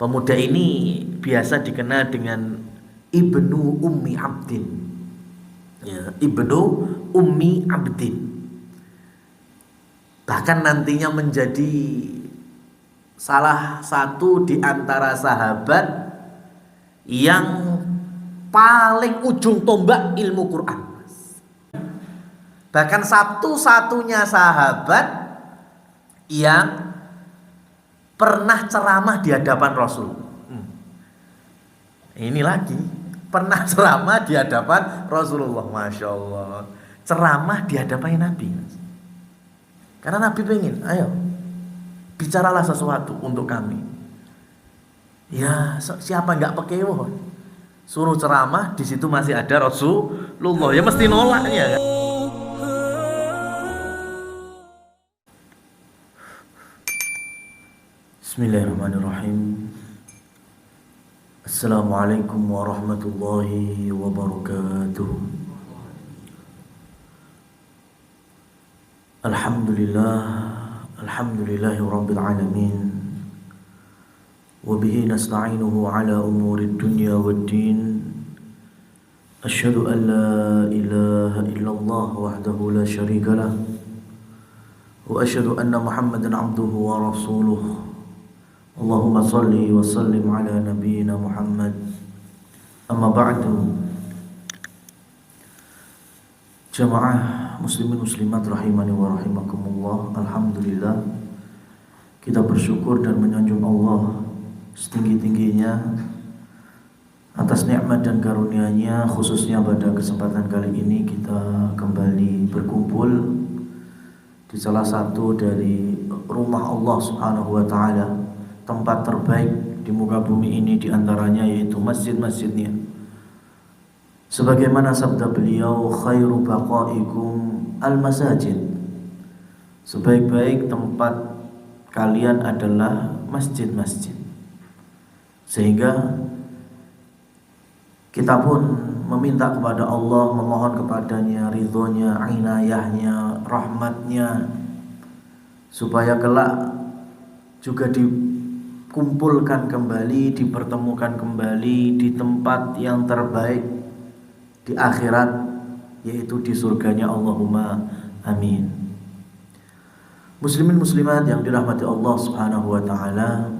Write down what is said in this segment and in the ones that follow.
Pemuda ini biasa dikenal dengan Ibnu Ummi Abdin. Ya, Ibnu Ummi Abdin. Bahkan nantinya menjadi salah satu di antara sahabat yang paling ujung tombak ilmu Quran. Bahkan satu-satunya sahabat yang pernah ceramah di hadapan Rasul. Ini lagi pernah ceramah di hadapan Rasulullah, masya Allah. Ceramah di hadapan Nabi. Karena Nabi pengen, ayo bicaralah sesuatu untuk kami. Ya siapa nggak pekewo? Suruh ceramah, di situ masih ada Rasulullah, ya mesti nolaknya. Bismillahirrahmanirrahim. Assalamualaikum warahmatullahi wabarakatuh. Alhamdulillahi rabbil alamin. Wabihi nasta'inuhu ala umurid dunya waddin. Asyhadu an la ilaha illallah wahdahu la syarika lah. Wa asyhadu anna Muhammadan abduhu wa rasuluh. Allahumma salli wa sallim ala nabiyyina Muhammad. Amma ba'du. Jamaah muslimin muslimat rahimani wa rahimakumullah. Alhamdulillah, kita bersyukur dan menyanjung Allah setinggi-tingginya atas nikmat dan karunia-Nya, khususnya pada kesempatan kali ini kita kembali berkumpul di salah satu dari rumah Allah Subhanahu wa taala, tempat terbaik di muka bumi ini, diantaranya yaitu masjid-masjidnya. Sebagaimana sabda beliau, khairu baqaikum al-masajid. Sebaik-baik tempat kalian adalah masjid-masjid. Sehingga kita pun meminta kepada Allah, memohon kepadanya ridhonya, inayahnya, rahmatnya, supaya kelak juga dikumpulkan kembali, dipertemukan kembali di tempat yang terbaik di akhirat, yaitu di surganya. Allahumma amin. Muslimin muslimat yang dirahmati Allah Subhanahu wa taala,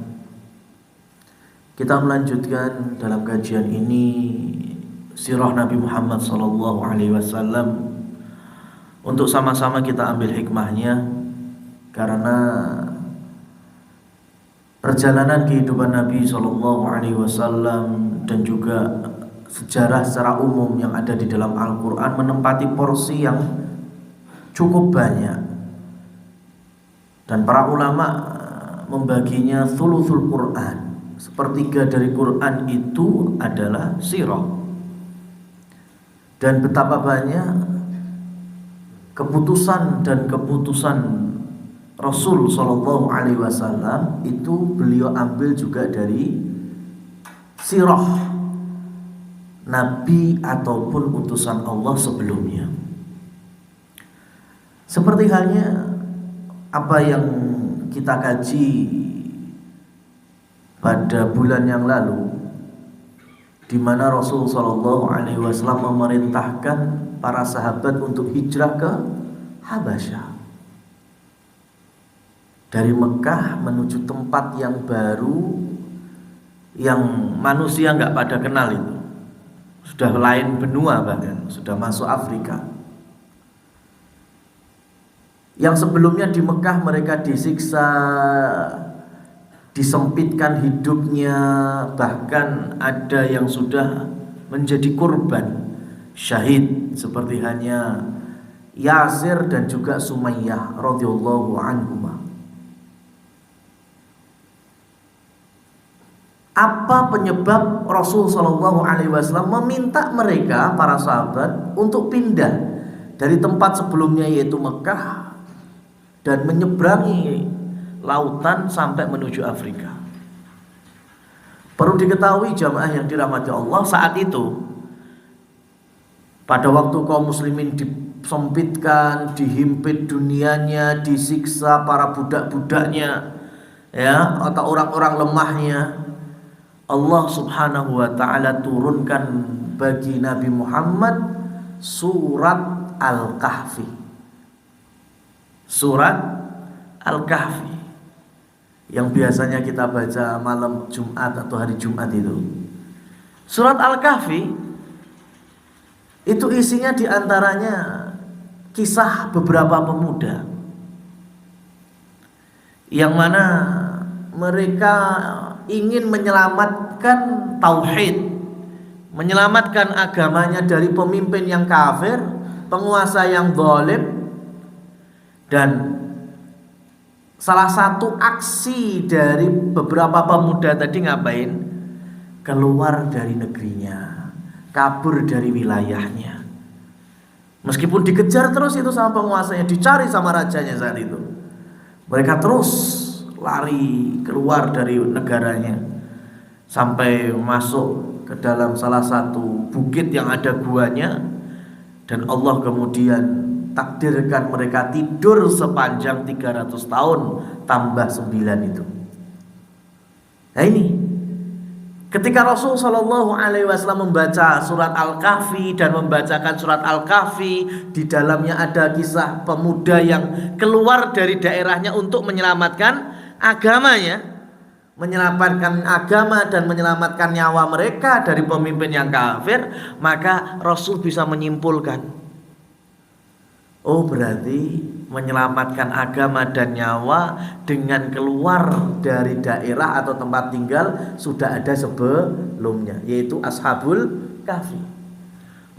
kita melanjutkan dalam kajian ini sirah Nabi Muhammad sallallahu alaihi wasallam untuk sama-sama kita ambil hikmahnya, karena perjalanan kehidupan Nabi sallallahu alaihi wasallam dan juga sejarah secara umum yang ada di dalam Al-Quran menempati porsi yang cukup banyak, dan para ulama membaginya thuluthul Quran. Sepertiga dari Quran itu adalah sirah, dan betapa banyak keputusan dan keputusan Rasul sallallahu alaihi wasallam itu beliau ambil juga dari sirah Nabi ataupun utusan Allah sebelumnya. Seperti halnya apa yang kita kaji pada bulan yang lalu, di mana Rasul sallallahu alaihi wasallam memerintahkan para sahabat untuk hijrah ke Habasyah, dari Mekah menuju tempat yang baru yang manusia nggak pada kenal itu. Sudah lain benua, bahkan sudah masuk Afrika. Yang sebelumnya di Mekah mereka disiksa, disempitkan hidupnya, bahkan ada yang sudah menjadi korban syahid, seperti hanya Yasir dan juga Sumayyah radhiyallahu anhumah. Apa penyebab Rasul sallallahu alaihi wasallam meminta mereka, para sahabat, untuk pindah dari tempat sebelumnya yaitu Mekah dan menyeberangi lautan sampai menuju Afrika? Perlu diketahui jamaah yang dirahmati Allah, saat itu pada waktu kaum muslimin disempitkan, dihimpit dunianya, disiksa para budak-budaknya, ya, atau orang-orang lemahnya, Allah Subhanahu wa taala turunkan bagi Nabi Muhammad surat Al-Kahfi. Surat Al-Kahfi yang biasanya kita baca malam Jumat atau hari Jumat itu. Surat Al-Kahfi itu isinya diantaranya kisah beberapa pemuda yang mana mereka ingin menyelamatkan tauhid, menyelamatkan agamanya dari pemimpin yang kafir, penguasa yang zalim. Dan salah satu aksi dari beberapa pemuda tadi ngapain? Keluar dari negerinya, kabur dari wilayahnya. Meskipun dikejar terus itu sama penguasanya, dicari sama rajanya saat itu, mereka terus lari keluar dari negaranya sampai masuk ke dalam salah satu bukit yang ada guanya. Dan Allah kemudian takdirkan mereka tidur sepanjang 300 tahun tambah 9 itu. Nah ini ketika Rasul Shallallahu Alaihi Wasallam membaca surat Al-Kahfi dan membacakan surat Al-Kahfi, di dalamnya ada kisah pemuda yang keluar dari daerahnya untuk menyelamatkan agamanya, menyelamatkan agama dan menyelamatkan nyawa mereka dari pemimpin yang kafir. Maka Rasul bisa menyimpulkan, oh berarti menyelamatkan agama dan nyawa dengan keluar dari daerah atau tempat tinggal sudah ada sebelumnya, yaitu Ashabul Kahfi.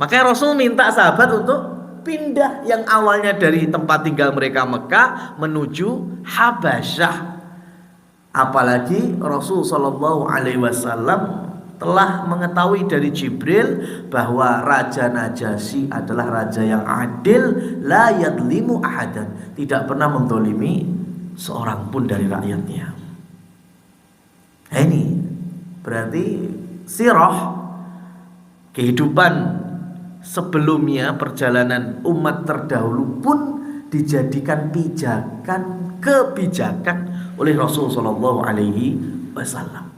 Makanya Rasul minta sahabat untuk pindah yang awalnya dari tempat tinggal mereka Mekah menuju Habasyah. Apalagi Rasul Shallallahu Alaihi Wasallam telah mengetahui dari Jibril bahwa Raja Najasyi adalah raja yang adil, la yadlimu ahadan, tidak pernah mendolimi seorang pun dari rakyatnya. Nah, ini berarti sirah kehidupan sebelumnya, perjalanan umat terdahulu pun dijadikan pijakan, kebijakan oleh Rasul Shallallahu Alaihi Wasallam.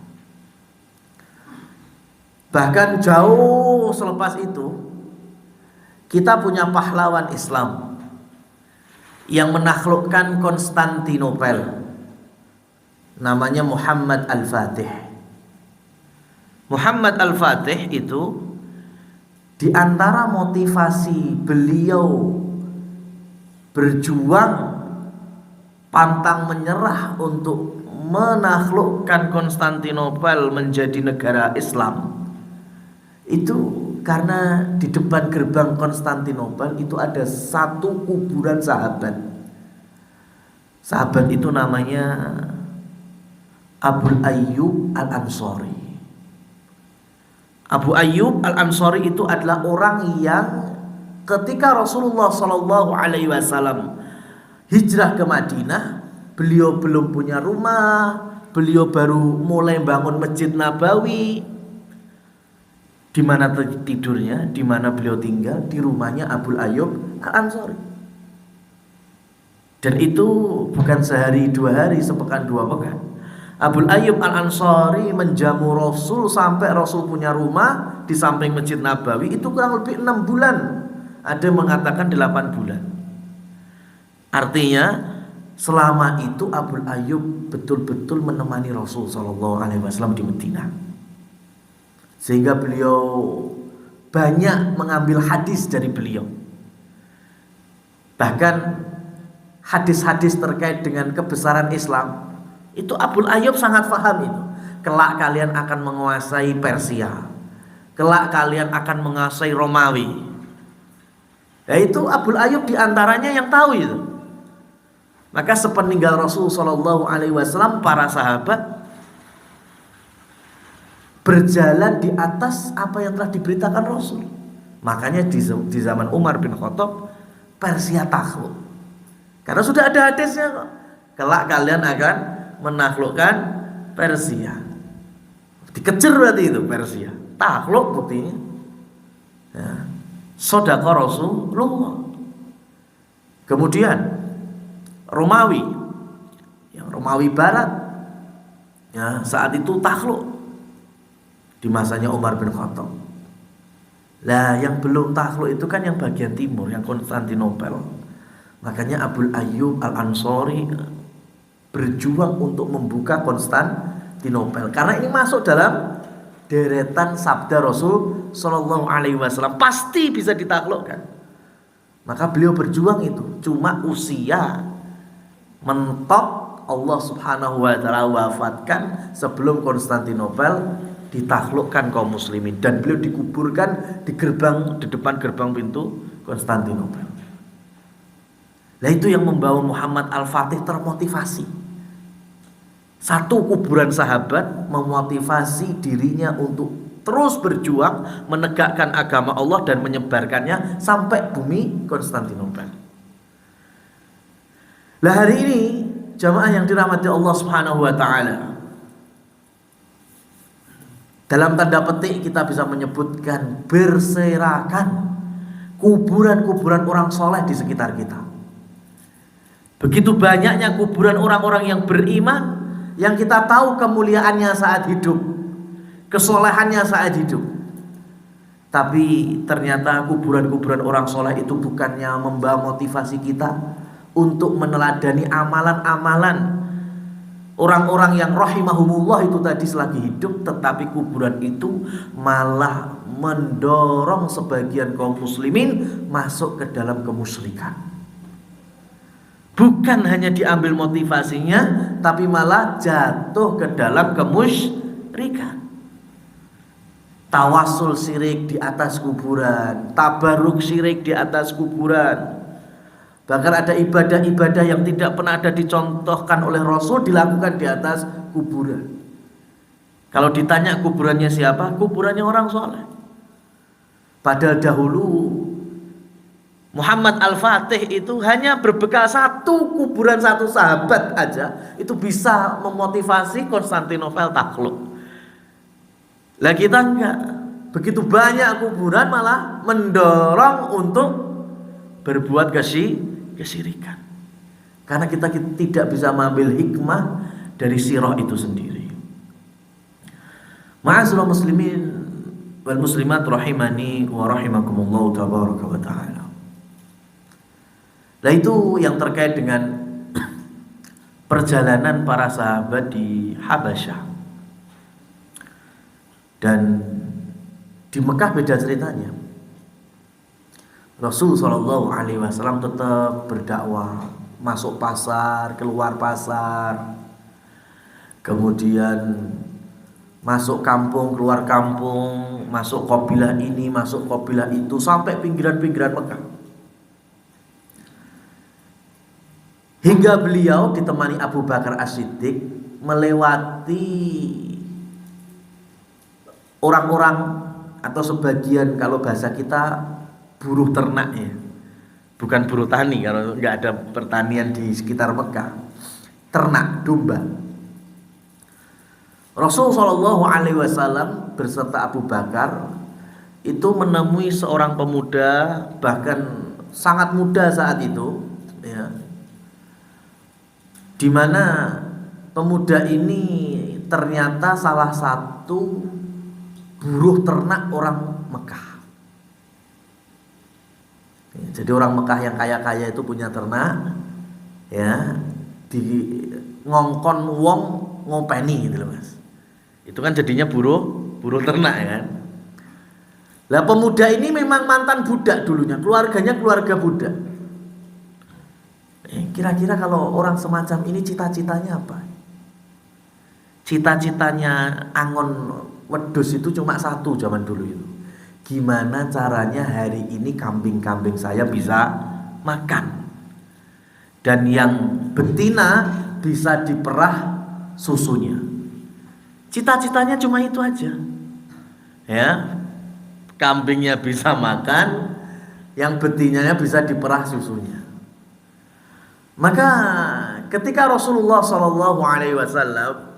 Bahkan jauh selepas itu kita punya pahlawan Islam yang menaklukkan Konstantinopel, namanya Muhammad Al-Fatih. Muhammad Al-Fatih itu di antara motivasi beliau berjuang pantang menyerah untuk menaklukkan Konstantinopel menjadi negara Islam, itu karena di depan gerbang Konstantinopel itu ada satu kuburan sahabat. Sahabat itu namanya Abu Ayyub Al-Ansari. Abu Ayyub Al-Ansari itu adalah orang yang ketika Rasulullah Shallallahu Alaihi Wasallam hijrah ke Madinah, beliau belum punya rumah, beliau baru mulai bangun Masjid Nabawi. Di mana tidurnya, di mana beliau tinggal, di rumahnya Abu Ayyub Al-Ansari. Dan itu bukan sehari dua hari, sepekan dua pekan. Abu Ayyub Al-Ansari menjamu Rasul sampai Rasul punya rumah di samping Masjid Nabawi itu kurang lebih 6 bulan. Ada yang mengatakan 8 bulan. Artinya selama itu Abu Ayyub betul-betul menemani Rasul Shallallahu Alaihi Wasallam di Madinah, sehingga beliau banyak mengambil hadis dari beliau. Bahkan hadis-hadis terkait dengan kebesaran Islam itu Abu Ayyub sangat paham itu. Kelak kalian akan menguasai Persia, kelak kalian akan menguasai Romawi. Nah itu Abu Ayyub diantaranya yang tahu itu. Maka sepeninggal Rasul Shallallahu Alaihi Wasallam, para sahabat berjalan di atas apa yang telah diberitakan Rasul. Makanya di zaman Umar bin Khattab, Persia takluk, karena sudah ada hadisnya kok. Kelak kalian akan menaklukkan Persia. Dikejar berarti itu Persia, takluk buktinya. Ya. Sodaqah Rasulullah. Kemudian Romawi, yang Romawi Barat, ya saat itu takluk. di masanya Umar bin Khattab. Lah yang belum takluk itu kan yang bagian timur, yang Konstantinopel. Makanya Abu Ayyub Al-Ansari berjuang untuk membuka Konstantinopel, karena ini masuk dalam deretan sabda Rasul Shallallahu Alaihi Wasallam, pasti bisa ditaklukkan. Maka beliau berjuang itu. Cuma usia mentok Allah Subhanahu Wa Taala wafatkan sebelum Konstantinopel ditaklukkan kaum muslimin, dan beliau dikuburkan di depan gerbang pintu Konstantinopel. Nah itu yang membawa Muhammad Al-Fatih termotivasi. Satu kuburan sahabat memotivasi dirinya untuk terus berjuang menegakkan agama Allah dan menyebarkannya sampai bumi Konstantinopel. Lah hari ini jamaah yang dirahmati Allah Subhanahu wa taala, dalam tanda petik kita bisa menyebutkan berserakan kuburan-kuburan orang soleh di sekitar kita. Begitu banyaknya kuburan orang-orang yang beriman, yang kita tahu kemuliaannya saat hidup, kesolehannya saat hidup. Tapi ternyata kuburan-kuburan orang soleh itu bukannya membawa motivasi kita untuk meneladani amalan-amalan orang-orang yang rahimahumullah itu tadi selagi hidup, tetapi kuburan itu malah mendorong sebagian kaum muslimin masuk ke dalam kemusyrikan. Bukan hanya diambil motivasinya, tapi malah jatuh ke dalam kemusyrikan. Tawasul syirik di atas kuburan, tabaruk syirik di atas kuburan. Bahkan ada ibadah-ibadah yang tidak pernah ada dicontohkan oleh Rasul dilakukan di atas kuburan. Kalau ditanya kuburannya siapa? Kuburannya orang soleh. Padahal dahulu Muhammad Al-Fatih itu hanya berbekal satu kuburan satu sahabat aja, itu bisa memotivasi Konstantinopel takluk. Lah kita enggak. Begitu banyak kuburan malah mendorong untuk berbuat kesyirikan. Karena kita tidak bisa mengambil hikmah dari sirah itu sendiri. Ma'asyiral muslimin wal muslimat rahimani wa rahimakumullah tabaraka wa ta'ala. Nah itu yang terkait dengan perjalanan para sahabat di Habasyah. Dan di Mekah beda ceritanya. Rasul Shallallahu Alaihi Wasallam tetap berdakwah, masuk pasar, keluar pasar, kemudian masuk kampung, keluar kampung, masuk kabilah ini, masuk kabilah itu, sampai pinggiran-pinggiran Mekah. Hingga beliau ditemani Abu Bakar As-Siddiq melewati orang-orang atau sebagian, kalau bahasa kita buruh ternak ya, bukan buruh tani kalau nggak ada pertanian di sekitar Mekah, ternak domba. Rasul Shallallahu Alaihi Wasallam beserta Abu Bakar itu menemui seorang pemuda, bahkan sangat muda saat itu, ya, di mana pemuda ini ternyata salah satu buruh ternak orang Mekah. Jadi orang Mekah yang kaya-kaya itu punya ternak, ya, di ngongkon wong ngopeni gitu loh mas. Itu kan jadinya buruh ternak ya kan. Lah pemuda ini memang mantan budak dulunya, keluarganya keluarga budak. Kira-kira kalau orang semacam ini cita-citanya apa? Cita-citanya angon wedhus itu cuma satu zaman dulu itu. Gimana caranya hari ini kambing-kambing saya bisa makan, dan yang betina bisa diperah susunya. Cita-citanya cuma itu aja, ya, kambingnya bisa makan, yang betinanya bisa diperah susunya. Maka ketika Rasulullah SAW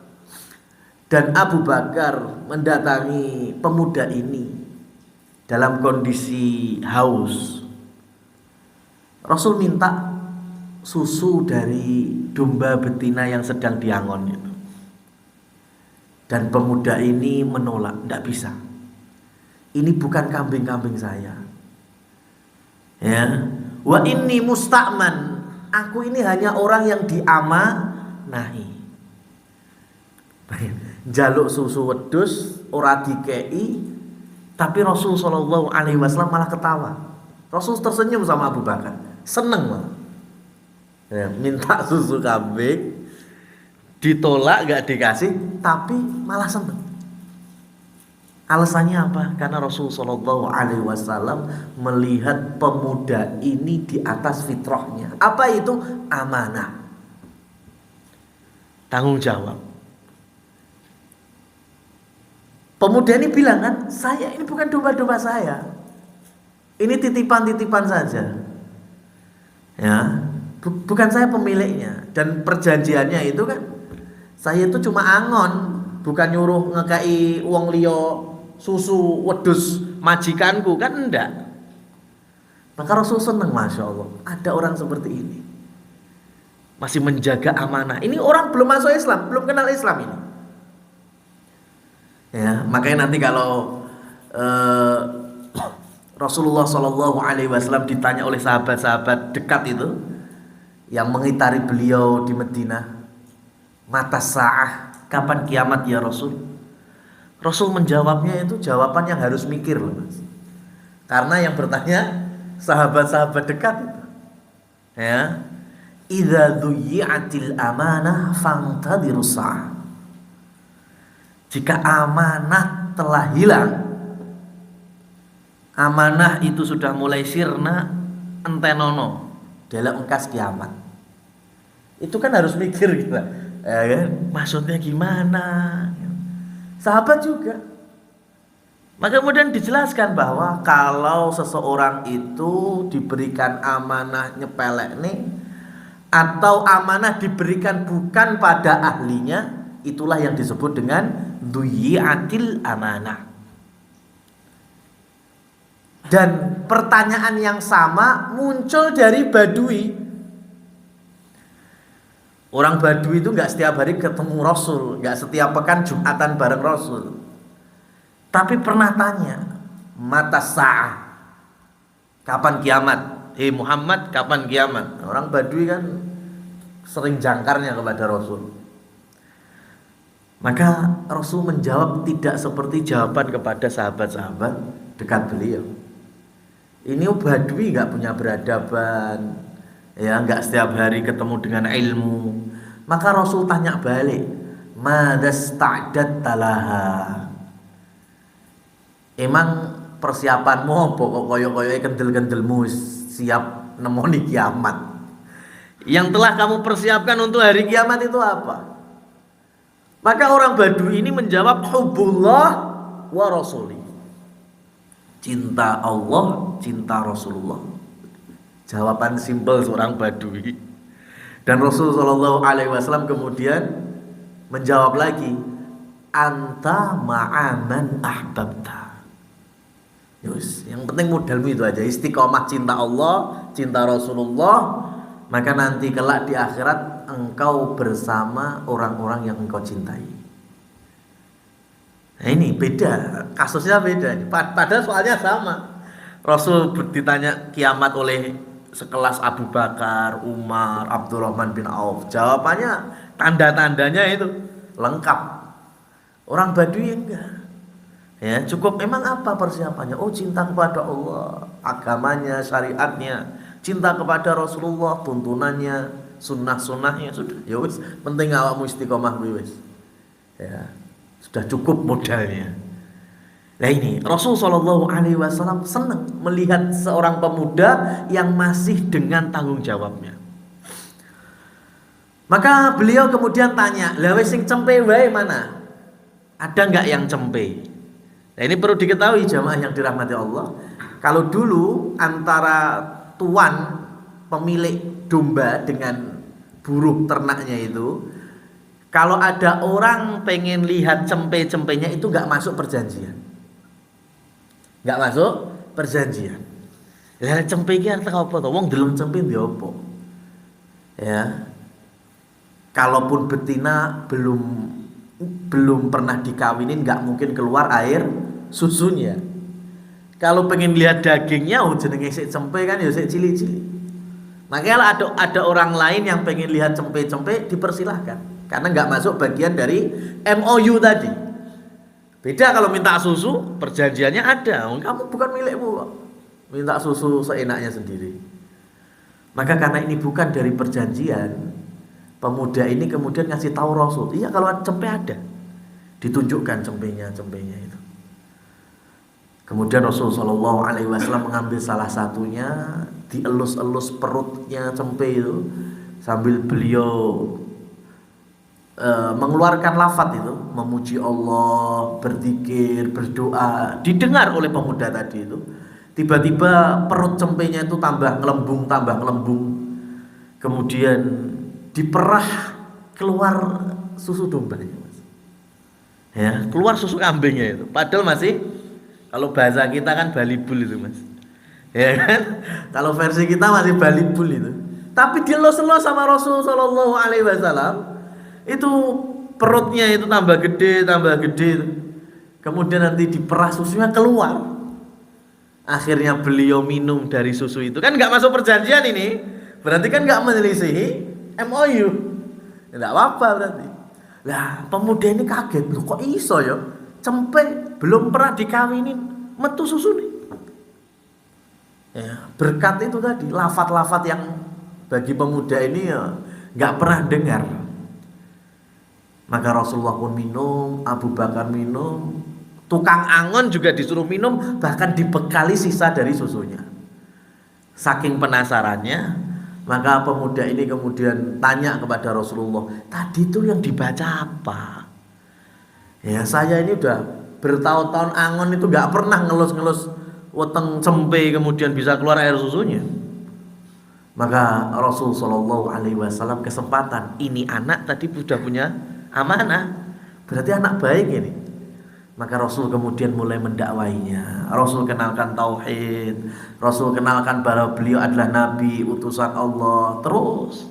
dan Abu Bakar mendatangi pemuda ini dalam kondisi haus, Rasul minta susu dari domba betina yang sedang diangon itu. Dan pemuda ini menolak, tidak bisa. Ini bukan kambing-kambing saya. Ya, wa inni musta'man. Aku ini hanya orang yang diamanahi. Jaluk susu wedhus ora dikei, tapi Rasul sallallahu alaihi wasallam malah ketawa. Rasul tersenyum sama Abu Bakar, seneng malah. Ya, minta susu kambing, ditolak gak dikasih, tapi malah seneng. Alasannya apa? Karena Rasul sallallahu alaihi wasallam melihat pemuda ini di atas fitrahnya. Apa itu? Amanah. Tanggung jawab. Pemuda ini bilang kan, saya ini bukan domba-domba saya. Ini titipan-titipan saja. Ya, bukan saya pemiliknya. Dan perjanjiannya itu kan, saya itu cuma angon, bukan nyuruh ngekai wong liya susu wedhus majikanku, kan enggak. Maka Rasul senang, Masya Allah, ada orang seperti ini, masih menjaga amanah. Ini orang belum masuk Islam, belum kenal Islam ini. Ya, makanya nanti kalau Rasulullah Shallallahu Alaihi Wasallam ditanya oleh sahabat-sahabat dekat itu yang mengitari beliau di Madinah, mata sa'ah, kapan kiamat ya Rasul? Rasul menjawabnya itu jawaban yang harus mikir loh, Mas. Karena yang bertanya sahabat-sahabat dekat itu. Ya. Idza dhuyyi'atil amanah fantadhirus sa'ah. Jika amanah telah hilang, amanah itu sudah mulai sirna, entenono dalam engkas kiamat. Itu kan harus mikir kita. Ya kan? Maksudnya gimana? Sahabat juga. Maka kemudian dijelaskan bahwa kalau seseorang itu diberikan amanah nyepelek nih, atau amanah diberikan bukan pada ahlinya, itulah yang disebut dengan dhuyyi'atil amanah. Dan pertanyaan yang sama muncul dari Badui. Orang Badui itu gak setiap hari ketemu Rasul, gak setiap pekan Jumatan bareng Rasul. Tapi pernah tanya, mata sa'ah, kapan kiamat? Muhammad, kapan kiamat? Orang Badui kan sering jangkarnya kepada Rasul. Maka Rasul menjawab tidak seperti jawaban kepada sahabat-sahabat dekat beliau. Ini Badui gak punya peradaban, ya, gak setiap hari ketemu dengan ilmu. Maka Rasul tanya balik, madasta'datta laha. Emang persiapanmu apa kok koyo-koyo kendel-kendelmu siap nemoni kiamat? Yang telah kamu persiapkan untuk hari kiamat itu apa? Maka orang Badui ini menjawab, hubbullah wa rasuli. Cinta Allah, cinta Rasulullah. Jawaban simpel seorang Badui. Dan Rasulullah Shallallahu Alaihi Wasallam kemudian menjawab lagi, anta ma'aman ahbabta. Yus, yang penting modalmu itu aja, istiqomah cinta Allah, cinta Rasulullah. Maka nanti kelak di akhirat engkau bersama orang-orang yang engkau cintai. Nah ini beda, kasusnya beda. Padahal soalnya sama. Rasul ditanya kiamat oleh sekelas Abu Bakar, Umar, Abdurrahman bin Auf. Jawabannya tanda-tandanya itu lengkap. Orang Badui enggak. Ya, cukup memang apa persiapannya? Oh, cinta kepada Allah, agamanya, syariatnya, cinta kepada Rasulullah, tuntunannya, sunnah-sunnahnya, sudah. Ya wis, penting awakmu istiqomah wis. Ya, sudah cukup modalnya. Nah ini Rasul Shallallahu Alaihi Wasallam senang melihat seorang pemuda yang masih dengan tanggung jawabnya. Maka beliau kemudian tanya, lah wis sing cempe wae mana? Ada nggak yang cempe? Nah ini perlu diketahui jamaah yang dirahmati Allah. Kalau dulu antara tuan pemilik domba dengan buruh ternaknya itu, kalau ada orang pengen lihat cempe-cempenya itu nggak masuk perjanjian. Nggak masuk perjanjian. Lah cempe iki arep apa to? Wong deleng cempe ndi apa? Ya. Kalaupun betina belum belum pernah dikawinin nggak mungkin keluar air susunya. Kalau pengen lihat dagingnya, jenenge sik cempe kan ya sik cili-cili. Makanya ada orang lain yang pengen lihat cempe-cempe, dipersilahkan karena nggak masuk bagian dari MOU tadi. Beda kalau minta susu, perjanjiannya ada. Kamu bukan milikmu kok. Minta susu seenaknya sendiri. Maka karena ini bukan dari perjanjian, pemuda ini kemudian ngasih tahu Rasul, iya kalau cempe ada, ditunjukkan cempenya itu. Kemudian Rasul Shallallahu Alaihi Wasallam mengambil salah satunya, dielus-elus perutnya cempe itu, sambil beliau mengeluarkan lafaz itu, memuji Allah, berzikir, berdoa, didengar oleh pemuda tadi itu. Tiba-tiba perut cempenya itu tambah ngelembung, kemudian diperah keluar susu domba itu, Mas. Ya, keluar susu kambingnya itu. Padahal masih, kalau bahasa kita kan balibul itu, Mas. Ya kan? Kalau versi kita masih balibul itu. Tapi dielus-elus sama Rasul Shallallahu Alaihi Wasallam, itu perutnya itu tambah gede. Kemudian nanti diperah susunya keluar. Akhirnya beliau minum dari susu itu. Kan nggak masuk perjanjian ini. Berarti kan nggak menyelisihi MOU. Nggak apa-apa berarti. Lah pemuda ini kaget. Loh, kok iso ya? Cempe belum pernah dikawinin, metu susu nih. Ya, berkat itu tadi, lafat-lafat yang bagi pemuda ini ya nggak pernah dengar. Maka Rasulullah pun minum, Abu Bakar minum, tukang angon juga disuruh minum, bahkan dibekali sisa dari susunya. Saking penasarannya, maka pemuda ini kemudian tanya kepada Rasulullah, tadi itu yang dibaca apa? Ya saya ini udah bertahun-tahun angon itu gak pernah ngelus-ngelus weteng cempe kemudian bisa keluar air susunya. Maka Rasul Shallallahu Alaihi Wasallam kesempatan, ini anak tadi sudah punya amanah, berarti anak baik ini. Maka Rasul kemudian mulai mendakwainya. Rasul kenalkan tauhid, Rasul kenalkan bahwa beliau adalah nabi utusan Allah terus.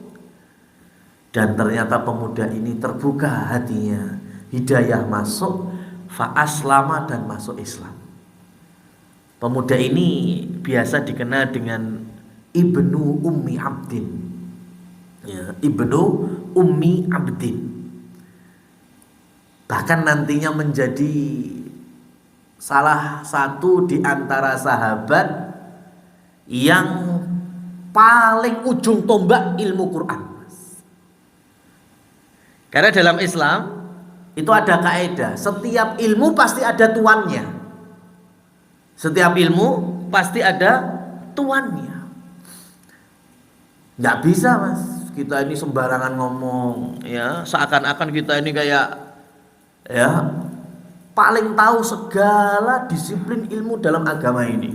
Dan ternyata pemuda ini terbuka hatinya, hidayah masuk, fa'aslama, dan masuk Islam. Pemuda ini biasa dikenal dengan Ibnu Ummi Abdin. Ya, Ibnu Ummi Abdin. Bahkan nantinya menjadi salah satu di antara sahabat yang paling ujung tombak ilmu Quran. Karena dalam Islam itu ada kaidah, setiap ilmu pasti ada tuannya. Setiap ilmu pasti ada tuannya. Nggak bisa, Mas, kita ini sembarangan ngomong, ya seakan-akan kita ini kayak paling tahu segala disiplin ilmu dalam agama ini.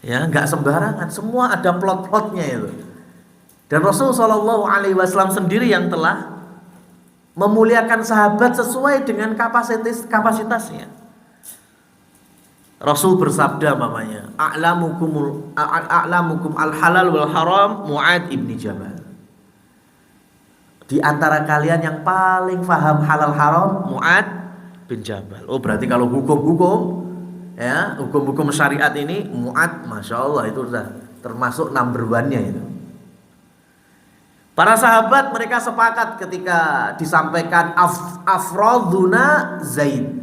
Ya, nggak sembarangan, semua ada plot-plotnya itu. Dan Rasul Shallallahu Alaihi Wasallam sendiri yang telah memuliakan sahabat sesuai dengan kapasitasnya. Rasul bersabda mamanya, a'lamukum al-halal wal haram Mu'ad ibni Jabal. Di antara kalian yang paling paham halal haram Mu'ad bin Jabal. Oh berarti kalau hukum-hukum, ya hukum-hukum syariat ini Mu'ad, masya Allah itu sudah termasuk number one-nya itu. Para sahabat mereka sepakat ketika disampaikan afroduna Zaid.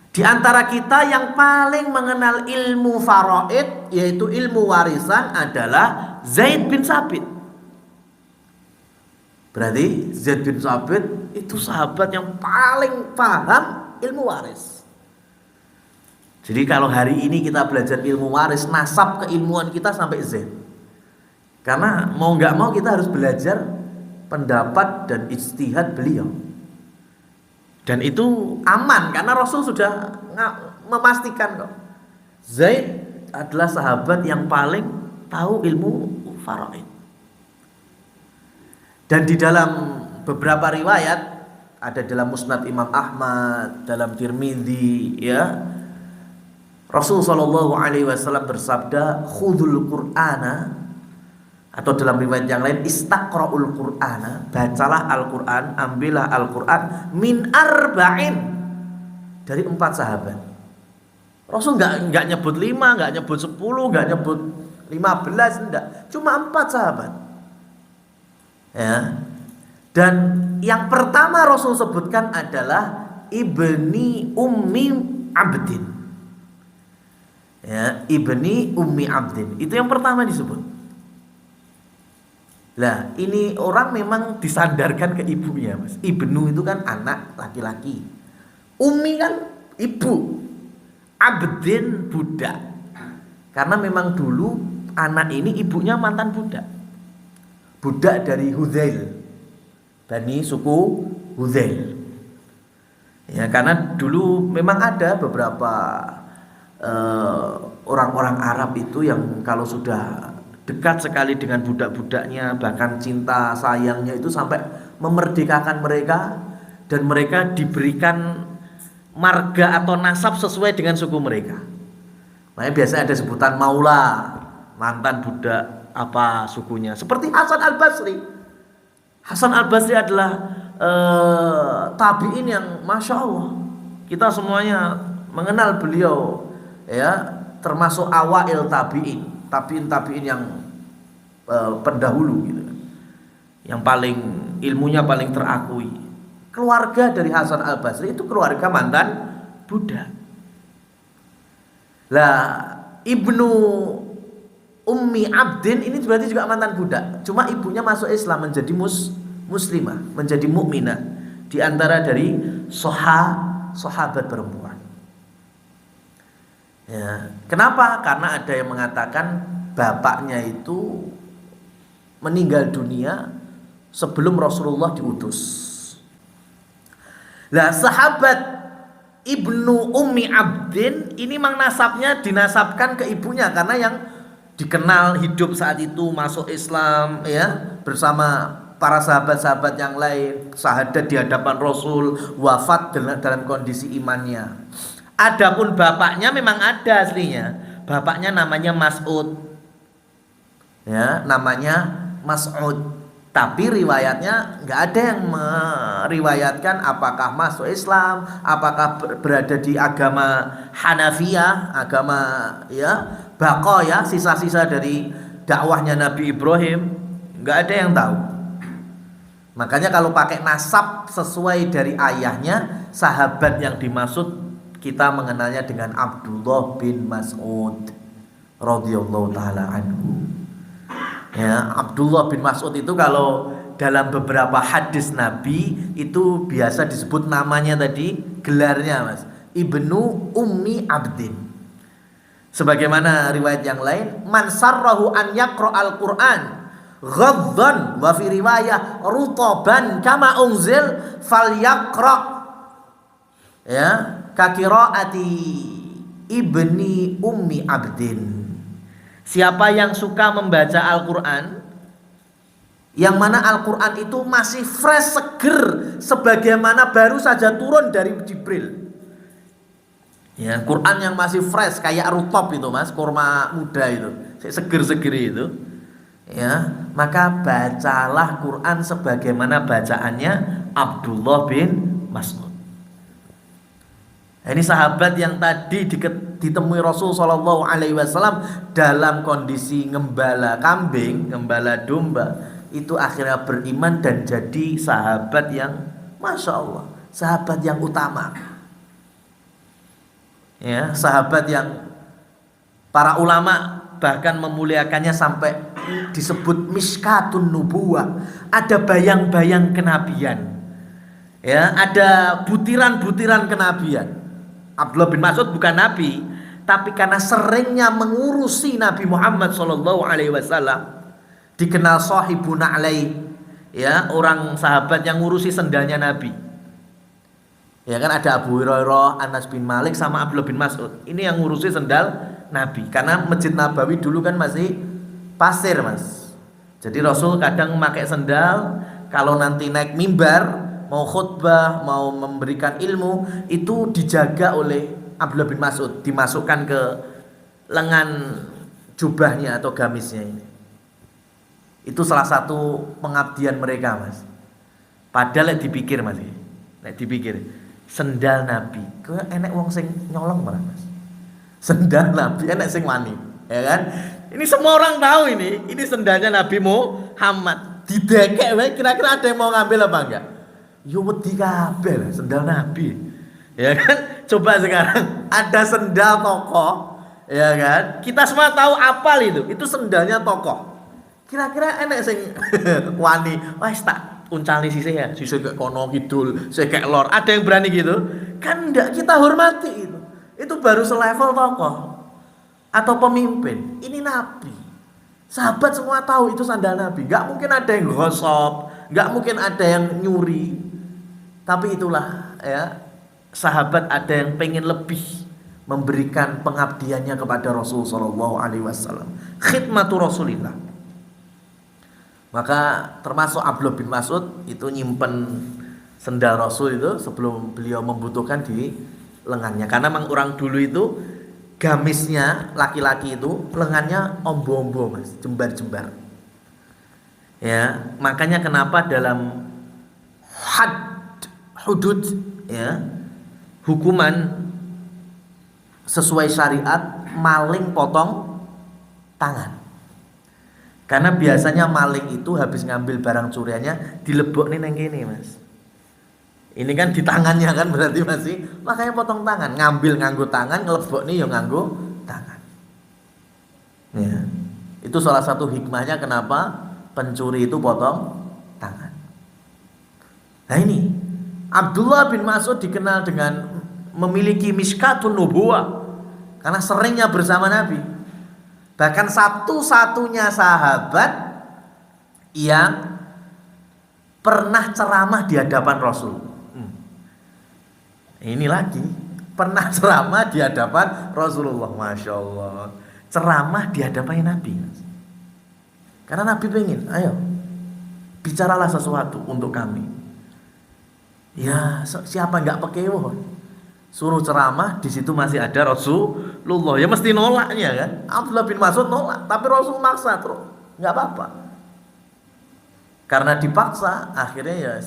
Di antara kita yang paling mengenal ilmu faraid, yaitu ilmu warisan, adalah Zaid bin Sabit. Berarti Zaid bin Sabit itu sahabat yang paling paham ilmu waris. Jadi kalau hari ini kita belajar ilmu waris, nasab keilmuan kita sampai Zaid. Karena mau nggak mau kita harus belajar pendapat dan ijtihad beliau. Dan itu aman karena Rasul sudah memastikan kok. Zaid adalah sahabat yang paling tahu ilmu faraid. Dan di dalam beberapa riwayat, ada dalam Musnad Imam Ahmad, dalam Tirmidzi, ya, Rasul Shallallahu Alaihi Wasallam bersabda, khudul Qur'ana, Atau dalam riwayat yang lain, istaqra'ul Qur'ana, bacalah Al-Qur'an, ambillah Al-Qur'an min arba'in, dari 4 sahabat. Rasul nggak nyebut 5, nggak nyebut 10, nggak nyebut 15, enggak. Cuma 4 sahabat. Ya. Dan yang pertama Rasul sebutkan adalah ibni ummi abdin. Ya, ibni ummi abdin. Itu yang pertama disebut. Lah, ini orang memang disandarkan ke ibunya, Mas. Ibnu itu kan anak laki-laki. Ummi kan ibu. Abdin budak. Karena memang dulu anak ini ibunya mantan budak. Budak dari Hudzail. Bani suku Hudzail. Ya, karena dulu memang ada beberapa orang-orang Arab itu yang kalau sudah dekat sekali dengan budak-budaknya, bahkan cinta sayangnya itu sampai memerdekakan mereka, dan mereka diberikan marga atau nasab sesuai dengan suku mereka. Makanya biasa ada sebutan maula, mantan budak apa sukunya. Seperti Hasan Al-Basri. Hasan Al-Basri adalah tabi'in yang Masya Allah, kita semuanya mengenal beliau, ya, termasuk awail tabi'in, tabi'in yang pendahulu gitu, yang paling ilmunya paling terakui. Keluarga dari Hasan Al-Basri itu keluarga mantan budak. Lah, ibnu ummi abdin ini berarti juga mantan budak. Cuma ibunya masuk Islam, menjadi muslimah, menjadi mukminah, di antara dari sahabat perempuan. Ya, kenapa? Karena ada yang mengatakan bapaknya itu meninggal dunia sebelum Rasulullah diutus. Lah, sahabat ibnu ummi abdin ini memang nasabnya dinasabkan ke ibunya, karena yang dikenal hidup saat itu masuk Islam, ya, bersama para sahabat-sahabat yang lain, syahadat di hadapan Rasul, wafat dalam kondisi imannya. Adapun bapaknya memang ada aslinya. Bapaknya namanya Mas'ud. Ya, namanya Mas'ud. Tapi riwayatnya nggak ada yang meriwayatkan apakah masuk Islam, apakah berada di agama Hanafiyah, agama, ya, Baqaya, sisa-sisa dari dakwahnya Nabi Ibrahim. Nggak ada yang tahu. Makanya kalau pakai nasab sesuai dari ayahnya, sahabat yang dimaksud kita mengenalnya dengan Abdullah bin Mas'ud radhiyallahu taala anhu. Ya, Abdullah bin Mas'ud itu kalau dalam beberapa hadis Nabi itu biasa disebut namanya tadi, gelarnya, Mas, ibnu ummi abdin. Sebagaimana riwayat yang lain, man sarrahu an yaqra'al Qur'an ghaddan wa fi riwayah rutaban kama unzil falyaqra, ya, ka qiraati ibni ummi abdin. Siapa yang suka membaca Al-Quran, yang mana Al-Quran itu masih fresh, seger, sebagaimana baru saja turun dari Jibril. Ya, Quran yang masih fresh, kayak rutop itu, Mas, kurma muda itu, seger-seger itu. Ya, maka bacalah Quran sebagaimana bacaannya Abdullah bin Mas'ud. Ini sahabat yang tadi ditemui Rasul Shallallahu Alaihi Wasallam dalam kondisi ngembala kambing, ngembala domba, itu akhirnya beriman dan jadi sahabat yang Masya Allah, sahabat yang utama. Ya, sahabat yang para ulama bahkan memuliakannya sampai disebut miskatun nubuwah. Ada bayang-bayang kenabian, ya, ada butiran-butiran kenabian. Abdullah bin Mas'ud bukan nabi, tapi karena seringnya mengurusi Nabi Muhammad SAW, dikenal sahibuna alaih, ya, orang sahabat yang ngurusi sendalnya Nabi. Ya kan, ada Abu Hurairah, Anas bin Malik sama Abdullah bin Mas'ud. Ini yang ngurusi sendal Nabi, karena Masjid Nabawi dulu kan masih pasir, Mas. Jadi Rasul kadang memakai sendal kalau nanti naik mimbar, mau khutbah, mau memberikan ilmu, itu dijaga oleh Abdullah bin Mas'ud, dimasukkan ke lengan jubahnya atau gamisnya ini. Itu salah satu pengabdian mereka, Mas. Padahal dipikir, Mas. Dipikir sendal Nabi, kok enek wong sing nyolong malah, Mas. Sendal Nabi enek sing wani, ya kan? Ini semua orang tahu ini sendalnya Nabi Muhammad. Didekek wae kira-kira ada yang mau ngambil apa enggak? Yo wedi kabeh lah sendal Nabi. Ya kan? Coba sekarang ada sendal tokoh, ya kan? Kita semua tahu apal itu sendalnya tokoh. Kira-kira enek sing wani, wes tak uncali sisih ya, sisih kayak kono kidul, sisih kayak lor. Ada yang berani gitu? Kan enggak, kita hormati itu. Itu baru selevel tokoh atau pemimpin. Ini Nabi. Sahabat semua tahu itu sandal Nabi. Enggak mungkin ada yang gosop, enggak mungkin ada yang nyuri. Tapi itulah ya, sahabat ada yang pengen lebih memberikan pengabdiannya kepada Rasul sallallahu alaihi wasallam. Khidmatu Rasulillah. Maka termasuk Abdullah bin Mas'ud itu nyimpen sendal Rasul itu sebelum beliau membutuhkan di lengannya. Karena memang orang dulu itu gamisnya laki-laki itu lengannya ombo-ombo, Mas, jembar-jembar. Ya, makanya kenapa dalam hudud ya, hukuman sesuai syariat maling potong tangan. Karena biasanya maling itu habis ngambil barang curiannya dilebok nih neng gini, Mas. Ini kan di tangannya kan berarti masih, makanya potong tangan, ngambil nganggo tangan, ngelebok nih yang nganggo tangan. Ya. Itu salah satu hikmahnya kenapa pencuri itu potong tangan. Nah ini Abdullah bin Mas'ud dikenal dengan memiliki miskatun nubuwah karena seringnya bersama Nabi. Bahkan satu-satunya sahabat yang pernah ceramah di hadapan Rasul. Ini lagi pernah ceramah di hadapan Rasulullah, Masya Allah. Ceramah di hadapan Nabi. Karena Nabi pengen, ayo bicaralah sesuatu untuk kami. Ya siapa nggak pekewo suruh ceramah, di situ masih ada Rasulullah, ya mesti nolaknya kan. Abdullah bin Mas'ud nolak, tapi Rasul maksa terus, nggak apa-apa. Karena dipaksa, akhirnya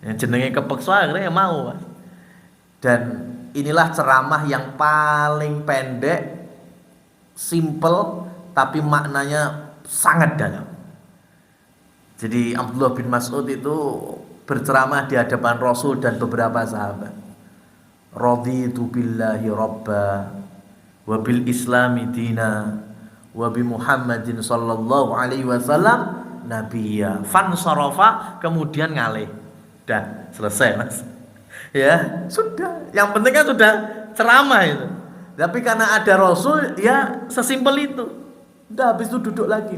ya jenenge kepeksa, akhirnya ya mau. Dan inilah ceramah yang paling pendek, simple, tapi maknanya sangat dalam. Jadi Abdullah bin Mas'ud itu berceramah di hadapan Rasul dan beberapa sahabat. Raditu billahi rabba wa bil islami dina wa bi Muhammadin sallallahu alaihi wasallam nabiyya. Fansarafa, kemudian ngalih. Dah, selesai, Mas. Ya, sudah. Yang penting kan sudah ceramah itu. Tapi karena ada Rasul, ya sesimpel itu. Udah habis itu duduk lagi.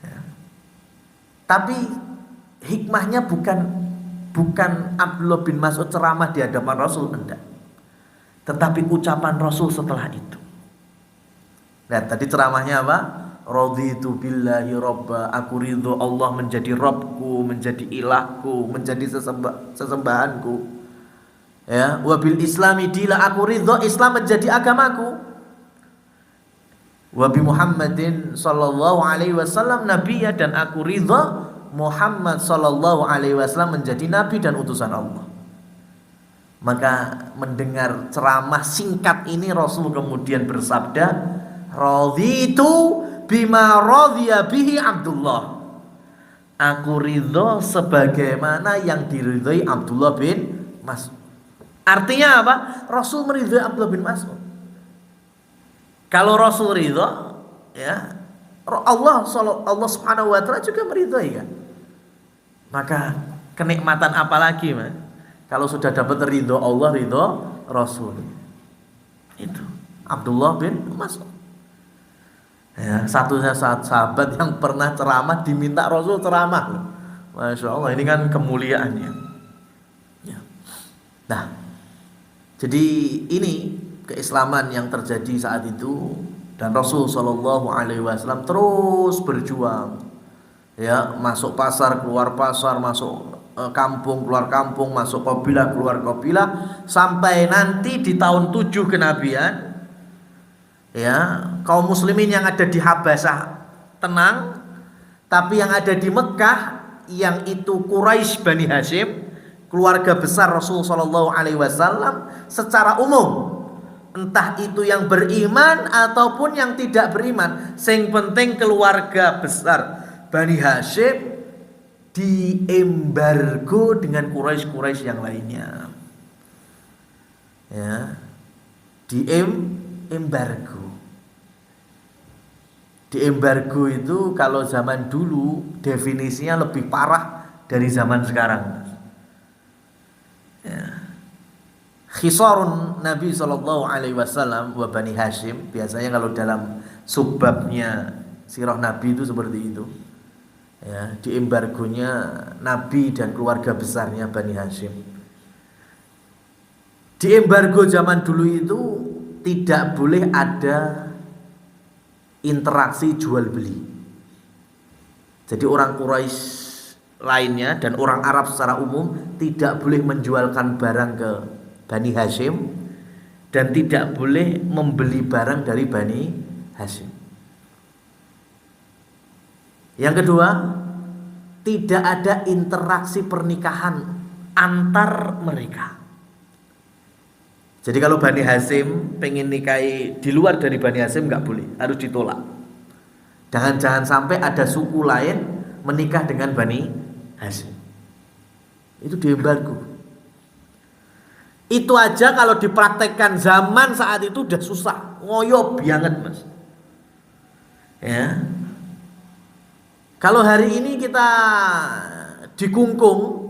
Ya. Tapi hikmahnya bukan Abdullah bin Mas'ud ceramah di hadapan Rasul, enggak. Tetapi ucapan Rasul setelah itu. Nah, tadi ceramahnya apa? Raditu billahi rabba, aku ridho Allah menjadi Rabbku, menjadi ilahku, menjadi sesembahanku. Ya, wa bil islami dila, aku ridho Islam menjadi agamaku. Wa bi Muhammadin sallallahu alaihi wasallam nabiyya, dan aku ridho Muhammad sallallahu alaihi wasallam menjadi nabi dan utusan Allah. Maka mendengar ceramah singkat ini, Rasul kemudian bersabda, raditu bima radhiya bihi Abdullah. Aku ridho sebagaimana yang diridhoi Abdullah bin Mas'ud. Artinya apa? Rasul meridhoi Abdullah bin Mas'ud. Kalau Rasul ridho, ya Allah subhanahu wa ta'ala juga meridhoi kan. Maka kenikmatan apa lagi, Mas? Kalau sudah dapat ridho Allah, ridho Rasul. Itu Abdullah bin Mas'ud. Ya, satunya sahabat yang pernah ceramah diminta Rasul ceramah. Masya Allah, ini kan kemuliaannya. Ya. Nah, jadi ini keislaman yang terjadi saat itu, dan Rasul Shallallahu Alaihi Wasallam terus berjuang. Ya, masuk pasar, keluar pasar, masuk kampung, keluar kampung, masuk kabilah, keluar kabilah, sampai nanti di tahun 7 kenabian, ya, kaum muslimin yang ada di Habasyah tenang, Tapi yang ada di Mekah, yang itu Quraisy Bani Hashim, keluarga besar Rasul Shallallahu Alaihi Wasallam secara umum, entah itu yang beriman ataupun yang tidak beriman, yang penting keluarga besar Bani Hashim diembargo dengan Quraisy yang lainnya. Ya, diembargo. Diembargo itu kalau zaman dulu definisinya lebih parah dari zaman sekarang. Ya. Khisarun Nabi Sallallahu Alaihi Wasallam wa Bani Hashim, biasanya kalau dalam subbabnya sirah Nabi itu seperti itu. Ya, diembargonya Nabi dan keluarga besarnya Bani Hashim. Diembargo zaman dulu itu tidak boleh ada interaksi jual beli. Jadi orang Quraisy lainnya dan orang Arab secara umum tidak boleh menjualkan barang ke Bani Hashim dan tidak boleh membeli barang dari Bani Hashim. Yang kedua, tidak ada interaksi pernikahan antar mereka. Jadi kalau Bani Hashim pengen nikahi di luar dari Bani Hashim nggak boleh, harus ditolak. Jangan sampai ada suku lain menikah dengan Bani Hashim. Itu diembargo. Itu aja kalau dipraktekkan zaman saat itu udah susah, ngoyo banget mas. Ya. Kalau hari ini kita dikungkung,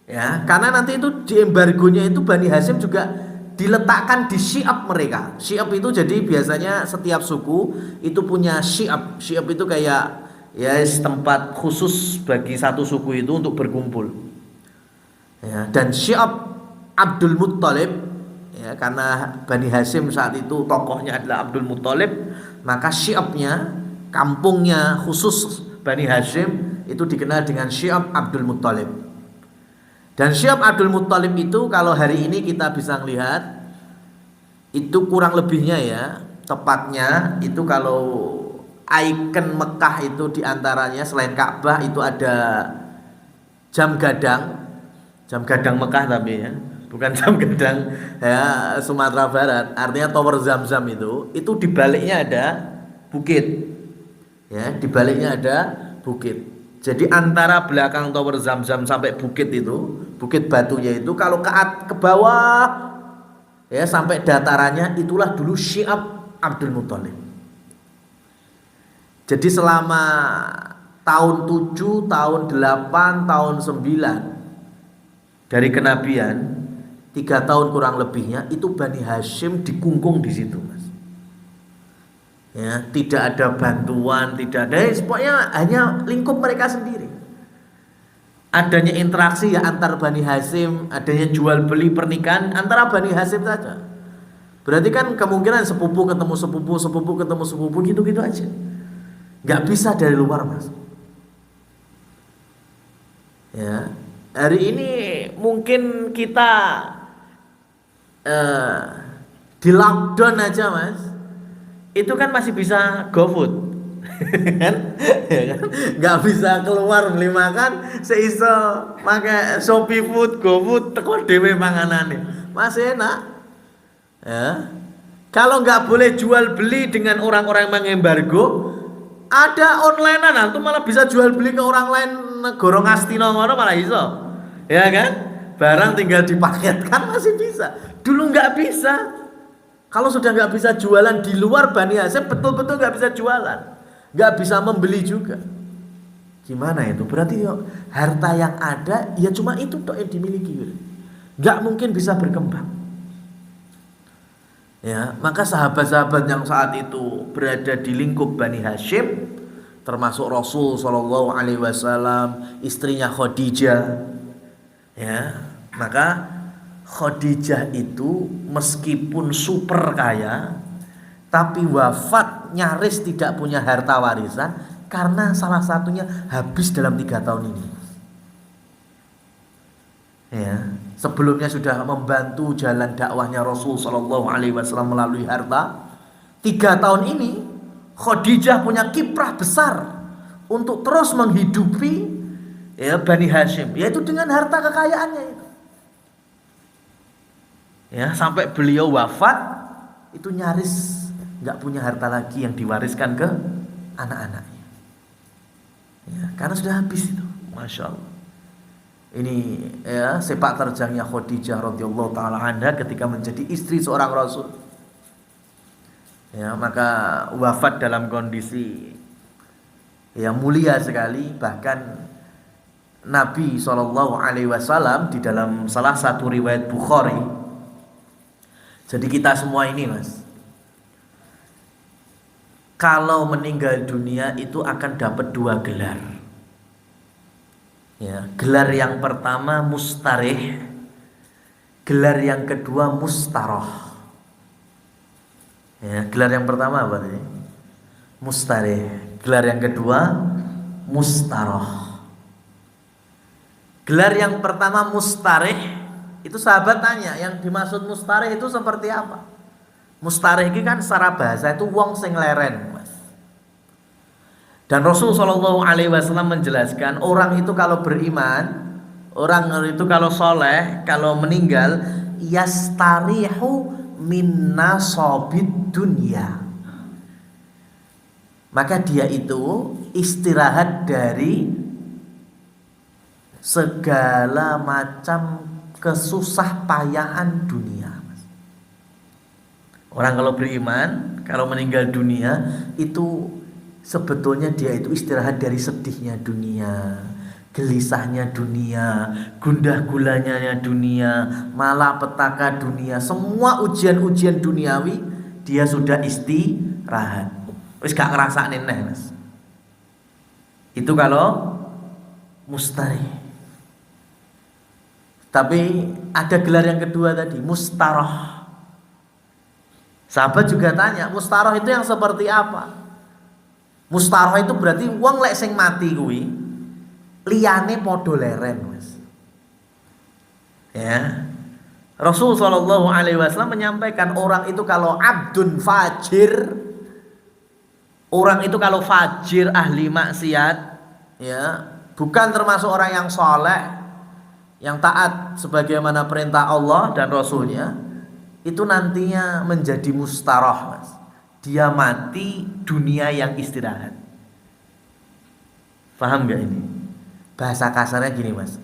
ya, karena nanti itu diembargonya itu Bani Hashim juga diletakkan di syiab mereka. Syiab itu jadi biasanya setiap suku itu punya syiab. Syiab itu kayak ya tempat khusus bagi satu suku itu untuk berkumpul. Ya, dan syiab Abdul Muttalib, ya, karena Bani Hashim saat itu tokohnya adalah Abdul Muttalib, maka syiabnya, kampungnya khusus Bani Hashim itu dikenal dengan syiab Abdul Muttalib. Dan syiab Abdul Muttalib itu kalau hari ini kita bisa melihat itu kurang lebihnya ya, tepatnya itu kalau ikon Mekah itu diantaranya selain Ka'bah itu ada jam gadang Mekah tapi ya, bukan jam gadang ya Sumatera Barat, artinya tower Zam-Zam itu di baliknya ada bukit. Ya, di baliknya ada bukit. Jadi antara belakang tower Zam-Zam sampai bukit itu, bukit batunya itu kalau ke bawah ya sampai datarannya itulah dulu syiab Abdul Muttalib. Jadi selama tahun 7, tahun 8, tahun 9 dari kenabian, 3 tahun kurang lebihnya itu Bani Hashim dikungkung di situ, Mas. Ya, tidak ada bantuan, tidak ada, pokoknya hanya lingkup mereka sendiri. Adanya interaksi ya antar Bani Hashim, adanya jual beli pernikahan antara Bani Hashim saja. Berarti kan kemungkinan sepupu ketemu sepupu, sepupu ketemu sepupu gitu-gitu aja. Nggak bisa dari luar, Mas. Ya, hari ini mungkin kita di lockdown aja, Mas. Itu kan masih bisa GoFood. Kan? Ya kan? Nggak bisa keluar beli makan, seiso pakai Shopee Food, GoFood, teko dhewe panganane. Masih enak. Ya. Kalau nggak boleh jual beli dengan orang-orang yang mengembargo, ada onlinean tuh malah bisa jual beli ke orang lain negara ngastina ngono malah iso. Ya kan? Barang tinggal dipaketkan masih bisa. Dulu nggak bisa. Kalau sudah nggak bisa jualan di luar Bani Hashim, betul-betul nggak bisa jualan, nggak bisa membeli juga. Gimana itu? Berarti harta yang ada ya cuma itu toh yang dimiliki, nggak mungkin bisa berkembang. Ya, maka sahabat-sahabat yang saat itu berada di lingkup Bani Hashim, termasuk Rasul Shallallahu Alaihi Wasallam, istrinya Khadijah, ya, maka Khadijah itu meskipun super kaya, tapi wafat nyaris tidak punya harta warisan karena salah satunya habis dalam 3 tahun ini. Ya, sebelumnya sudah membantu jalan dakwahnya Rasul Shallallahu Alaihi Wasallam melalui harta. 3 tahun ini Khadijah punya kiprah besar untuk terus menghidupi ya Bani Hashim, yaitu dengan harta kekayaannya itu. Ya, sampai beliau wafat itu nyaris nggak punya harta lagi yang diwariskan ke anak-anaknya. Ya, karena sudah habis itu, masya Allah. Ini ya sepak terjangnya Khadijah radhiyallahu taala anha ketika menjadi istri seorang Rasul. Ya, maka wafat dalam kondisi yang mulia sekali. Bahkan Nabi SAW di dalam salah satu riwayat Bukhari. Jadi kita semua ini mas, kalau meninggal dunia itu akan dapat 2 gelar. Ya, gelar yang pertama mustarih, gelar yang kedua mustaroh. Ya, gelar yang pertama apa nih? Mustarih. Gelar yang kedua mustaroh. Gelar yang pertama mustarih, itu sahabat tanya, yang dimaksud mustarih itu seperti apa? Mustarih ini kan secara bahasa itu wong sing leren, mas. Dan Rasul SAW menjelaskan orang itu kalau beriman, orang itu kalau soleh, kalau meninggal, yastarihu min nasobid dunya, maka dia itu istirahat dari segala macam kesusah payahan dunia. Orang kalau beriman, kalau meninggal dunia itu sebetulnya dia itu istirahat dari sedihnya dunia, gelisahnya dunia, gundah gulanya dunia, malapetaka dunia, semua ujian-ujian duniawi dia sudah istirahat. Wis gak ngrasakne neh, Mas. Itu kalau mustari. Tapi ada gelar yang kedua tadi, mustaroh. Sahabat juga tanya, mustaroh itu yang seperti apa? Mustaroh itu berarti wong lek sing mati kuwi liyane padha leren, Mas. Ya. Rasul SAW menyampaikan orang itu kalau abdun fajir, orang itu kalau fajir ahli maksiat, ya, bukan termasuk orang yang soleh, yang taat sebagaimana perintah Allah dan Rasulnya, itu nantinya menjadi mustaroh, Mas. Dia mati dunia yang istirahat. Paham gak ini? Bahasa kasarnya gini, Mas.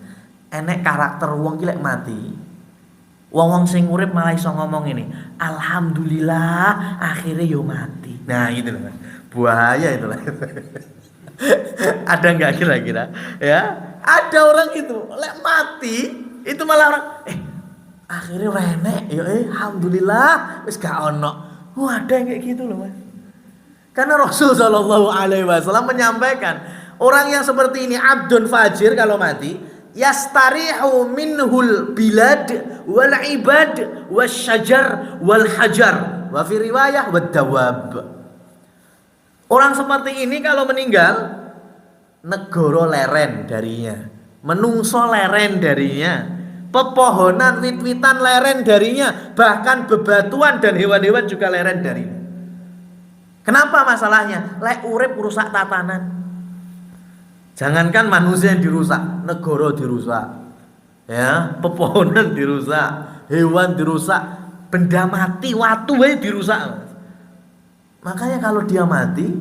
Enek karakter wong ki lek mati, wong-wong sing urip malah iso ngomong ini, alhamdulillah akhirnya yo mati. Nah gitu loh, Mas. Bahaya itu lah. Ada nggak kira-kira? Ya, ada orang itu lek mati itu malah orang akhirnya renek ya alhamdulillah wis gak ono. Wah, ada yang kayak gitu loh, Mas. Karena Rasul SAW menyampaikan orang yang seperti ini abdun fajir kalau mati yastarihu minhul bilad wal ibad wasyajar wal hajar wa fi riwayah wad dawab. Orang seperti ini kalau meninggal, negara leren darinya, menungso leren darinya, pepohonan wit-witan leren darinya, bahkan bebatuan dan hewan-hewan juga leren darinya. Kenapa masalahnya? Lek urip rusak tatanan. Jangankan manusia yang dirusak, negara dirusak, ya, pepohonan dirusak, hewan dirusak, benda mati, watu dirusak. Makanya kalau dia mati,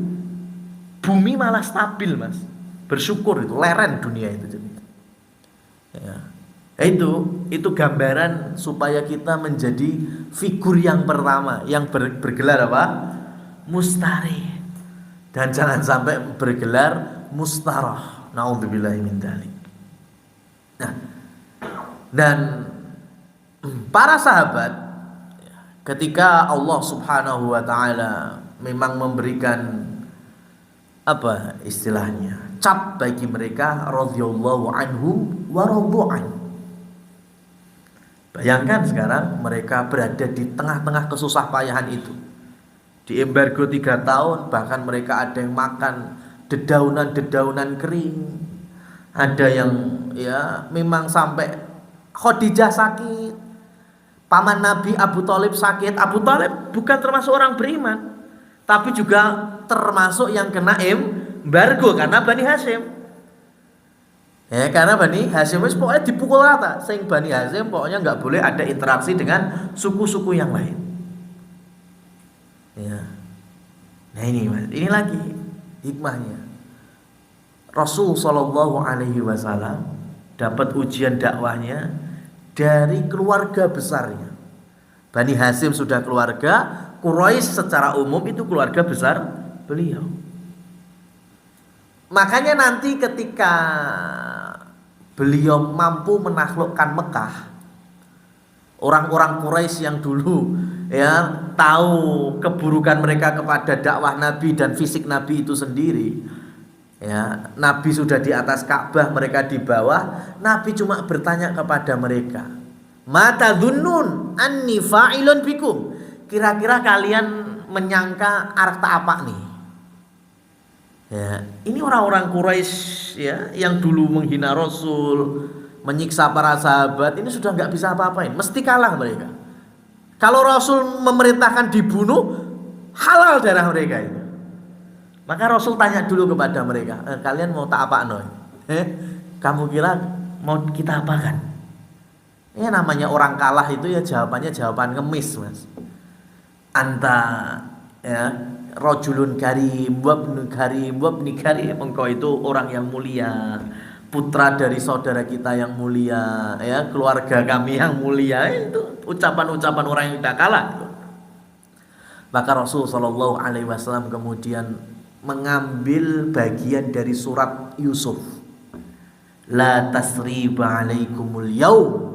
bumi malah stabil, Mas. Bersyukur itu, leren dunia itu. Ya. Itu gambaran supaya kita menjadi figur yang pertama yang bergelar apa? Mustari. Dan jangan sampai bergelar mustaroh. Naudzubillahi min dzalik. Nah, dan para sahabat ketika Allah Subhanahu wa taala memang memberikan apa istilahnya, cap bagi mereka, radhiyallahu anhum wa radu'an. Bayangkan sekarang mereka berada di tengah-tengah kesusah payahan itu, di embargo 3 tahun, bahkan mereka ada yang makan dedaunan-dedaunan kering, ada yang ya memang sampai Khadijah sakit, paman Nabi Abu Thalib sakit. Abu Thalib bukan termasuk orang beriman, tapi juga termasuk yang kena embargo karena Bani Hashim. Ya, karena Bani Hashim wis pokoknya dipukul rata. Sing Bani Hashim pokoknya nggak boleh ada interaksi dengan suku-suku yang lain. Ya. Nah ini Mas, ini lagi hikmahnya. Rasul Shallallahu Alaihi Wasallam dapat ujian dakwahnya dari keluarga besarnya. Bani Hashim sudah keluarga, Quraisy secara umum itu keluarga besar beliau. Makanya nanti ketika beliau mampu menaklukkan Mekah, orang-orang Quraisy yang dulu ya tahu keburukan mereka kepada dakwah Nabi dan fisik Nabi itu sendiri. Ya, Nabi sudah di atas Ka'bah, mereka di bawah. Nabi cuma bertanya kepada mereka, "Mata dunnun anni fa'ilun bikum?" Kira-kira kalian menyangka arta apa nih? Ya, ini orang-orang Quraisy ya yang dulu menghina Rasul, menyiksa para sahabat, ini sudah nggak bisa apa-apain, mesti kalah mereka. Kalau Rasul memerintahkan dibunuh, halal darah mereka itu. Maka Rasul tanya dulu kepada mereka, kalian mau tak apa noy? Kamu kira mau kita apakan? Ya namanya orang kalah itu ya jawabannya jawaban ngemis Mas. Anta ya rajulun karim wabnu karim wabni karim, engkau itu orang yang mulia, putra dari saudara kita yang mulia, ya keluarga kami yang mulia. Itu ucapan-ucapan orang yang tidak kalah. Maka Rasul Shallallahu Alaihi Wasallam kemudian mengambil bagian dari surat Yusuf, la tasriba alaikumul yaum.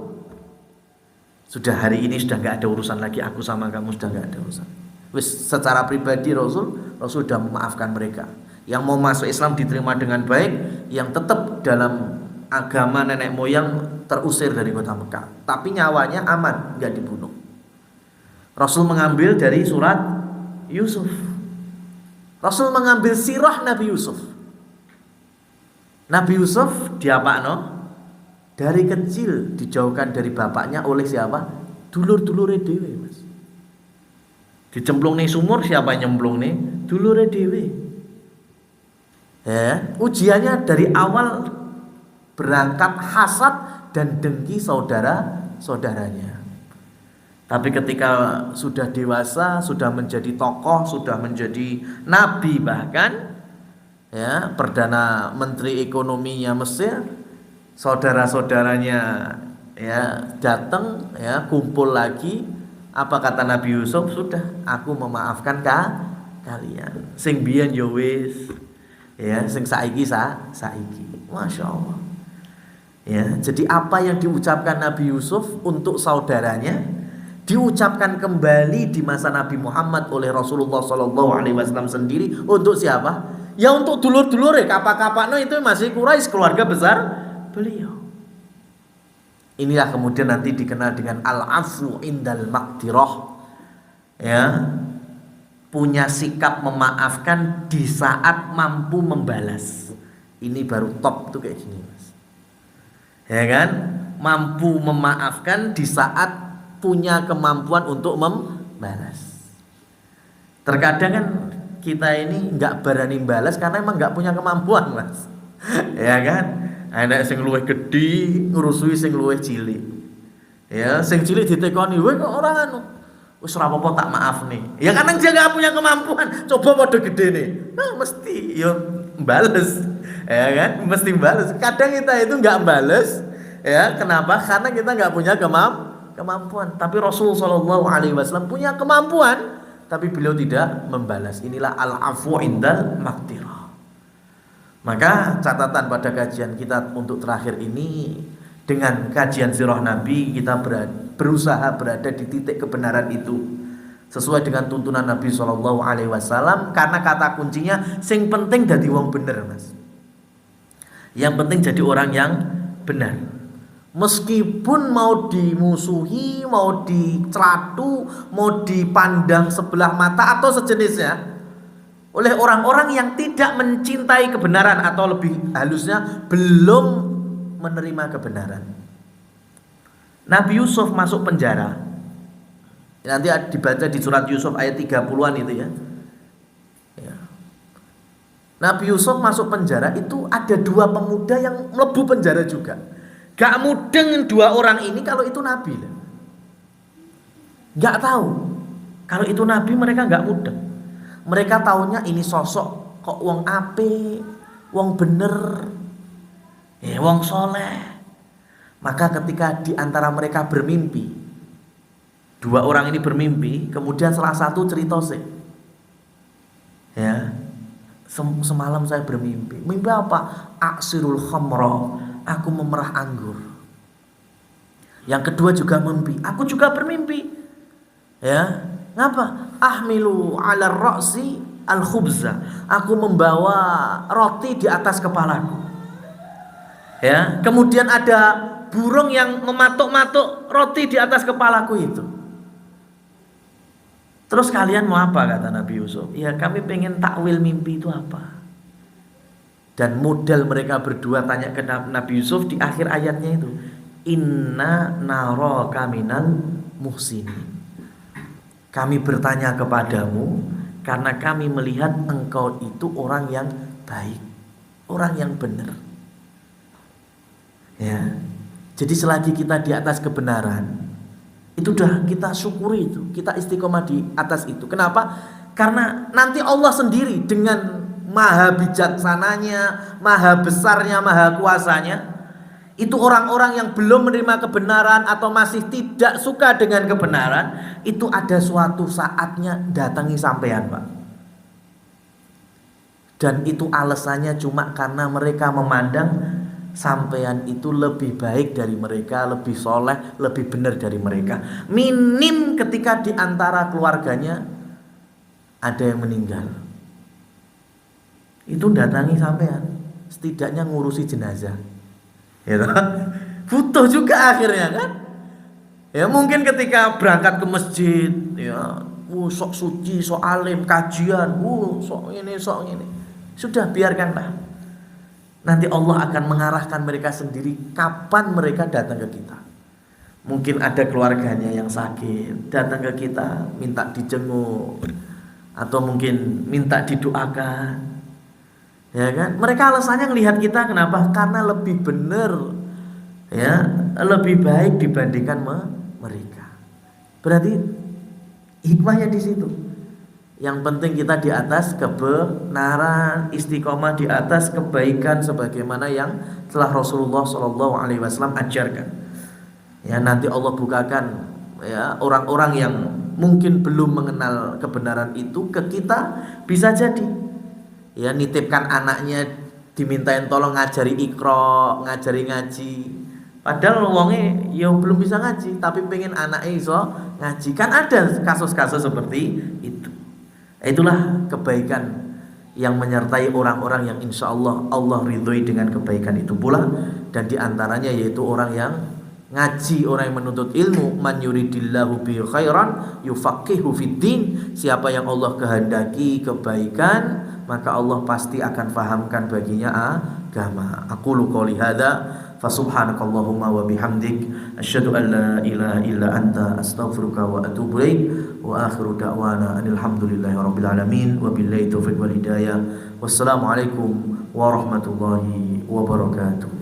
Sudah hari ini sudah nggak ada urusan lagi, aku sama kamu sudah nggak ada urusan. Wis secara pribadi Rasul sudah memaafkan mereka. Yang mau masuk Islam diterima dengan baik, yang tetap dalam agama nenek moyang terusir dari kota Mekah. Tapi nyawanya aman, nggak dibunuh. Rasul mengambil dari surat Yusuf. Rasul mengambil sirah Nabi Yusuf. Nabi Yusuf diapakno? Dari kecil dijauhkan dari bapaknya oleh siapa? Dulur-dulure dhewe, Mas. Dicemplung nih sumur, siapa yang nyemplung nih? Dulure dhewe. Ya, ujiannya dari awal berangkat hasad dan dengki saudara-saudaranya. Tapi ketika sudah dewasa, sudah menjadi tokoh, sudah menjadi nabi bahkan, ya perdana menteri ekonominya Mesir, saudara-saudaranya ya datang, ya kumpul lagi. Apa kata Nabi Yusuf? Sudah, aku memaafkan kalian. Sing biyen yo wis, ya sing saiki saiki. Masya Allah. Ya, jadi apa yang diucapkan Nabi Yusuf untuk saudaranya diucapkan kembali di masa Nabi Muhammad oleh Rasulullah Sallallahu Alaihi Wasallam sendiri untuk siapa? Ya untuk dulur-dulur kapak-kapakno itu masih Quraisy, keluarga besar beliau. Inilah kemudian nanti dikenal dengan al-afwu indal maqdirah. Ya, punya sikap memaafkan di saat mampu membalas. Ini baru top tuh kayak gini, Mas. Ya kan? Mampu memaafkan di saat punya kemampuan untuk membalas. Terkadang kan kita ini nggak berani balas karena emang nggak punya kemampuan, Mas. Ya kan? Ada sing luwih gedhi ngurusui sing luwih cilik. Ya, sing cilik ditekoni, "Kowe kok ora anu?" Wis ora apa-apa tak maaf nih. Ya karena dia nggak punya kemampuan. Coba padha gedene. Nah, mesti yo bales. Ya kan? Mesti bales. Kadang kita itu nggak bales. Ya, kenapa? Karena kita nggak punya kemampuan. Tapi Rasul Shallallahu Alaihi Wasallam punya kemampuan, tapi beliau tidak membalas. Inilah al-afwu indal maqdirah. Maka catatan pada kajian kita untuk terakhir ini, dengan kajian sirah Nabi kita berusaha berada di titik kebenaran itu sesuai dengan tuntunan Nabi Shallallahu Alaihi Wasallam. Karena kata kuncinya, sing penting jadi wong bener, Mas. Yang penting jadi orang yang benar. Meskipun mau dimusuhi, mau dicelatu, mau dipandang sebelah mata atau sejenisnya oleh orang-orang yang tidak mencintai kebenaran, atau lebih halusnya belum menerima kebenaran. Nabi Yusuf masuk penjara. Nanti dibaca di surat Yusuf ayat 30-an itu ya. Nabi Yusuf masuk penjara itu ada dua pemuda yang mlebu penjara juga. Gak mudeng dua orang ini kalau itu Nabi lah. Gak tahu kalau itu Nabi, mereka gak mudeng. Mereka taunya ini sosok kok wong ape, wong bener, wong soleh. Maka ketika di antara mereka bermimpi, dua orang ini bermimpi, kemudian salah satu cerita sih, ya, semalam saya bermimpi. Mimpi apa? Aksirul khamra, aku memerah anggur. Yang kedua juga mimpi, aku juga bermimpi. Ya, ngapa? Ahmilu ala ra'si al khubza, aku membawa roti di atas kepalaku. Ya, kemudian ada burung yang mematuk-matuk roti di atas kepalaku itu. Terus kalian mau apa, kata Nabi Yusuf? Ya, kami pengen takwil mimpi itu apa. Dan model mereka berdua tanya ke Nabi Yusuf di akhir ayatnya itu, inna naraka minal muhsinin. Kami bertanya kepadamu karena kami melihat engkau itu orang yang baik, orang yang benar. Ya. Jadi selagi kita di atas kebenaran, itu udah kita syukuri itu, kita istiqomah di atas itu. Kenapa? Karena nanti Allah sendiri dengan maha bijaksananya, maha besarnya, maha kuasanya, itu orang-orang yang belum menerima kebenaran atau masih tidak suka dengan kebenaran, itu ada suatu saatnya datangi sampean, Pak. Dan itu alasannya cuma karena mereka memandang sampean itu lebih baik dari mereka, lebih soleh, lebih benar dari mereka. Minim ketika di antara keluarganya ada yang meninggal, itu datangi sampean, setidaknya ngurusi jenazah. Ya, butuh juga akhirnya kan. Ya mungkin ketika berangkat ke masjid, ya, sok suci, sok alim, kajian, sok ini, sudah biarkanlah. Nanti Allah akan mengarahkan mereka sendiri kapan mereka datang ke kita. Mungkin ada keluarganya yang sakit, datang ke kita minta dijenguk, atau mungkin minta didoakan. Ya kan? Mereka alasannya ngelihat kita kenapa? Karena lebih benar, ya, lebih baik dibandingkan mereka. Berarti hikmahnya di situ. Yang penting kita di atas kebenaran, istiqomah di atas kebaikan sebagaimana yang telah Rasulullah SAW ajarkan. Ya, nanti Allah bukakan, ya, orang-orang yang mungkin belum mengenal kebenaran itu ke kita, bisa jadi ya nitipkan anaknya dimintain tolong ngajari Iqra, ngajari ngaji. Padahal wonge ya belum bisa ngaji, tapi pengen anaknya iso ngaji. Kan ada kasus-kasus seperti itu. Itulah kebaikan yang menyertai orang-orang yang insya Allah ridhoi dengan kebaikan itu pula. Dan diantaranya yaitu orang yang ngaji, orang yang menuntut ilmu. Man yuridillahu bi khairan yufaqihu fiddin. Siapa yang Allah kehendaki kebaikan, maka Allah pasti akan fahamkan baginya agama. Aqulu qouli hadza fa subhanakallahumma wa bihamdik asyhadu an la ilaha illa anta astaghfiruka wa atubu ilaik wa akhiru da'wana alhamdulillahi rabbil alamin wa billahi taufiq wal hidayah. Wassalamu alaikum warahmatullahi wabarakatuh.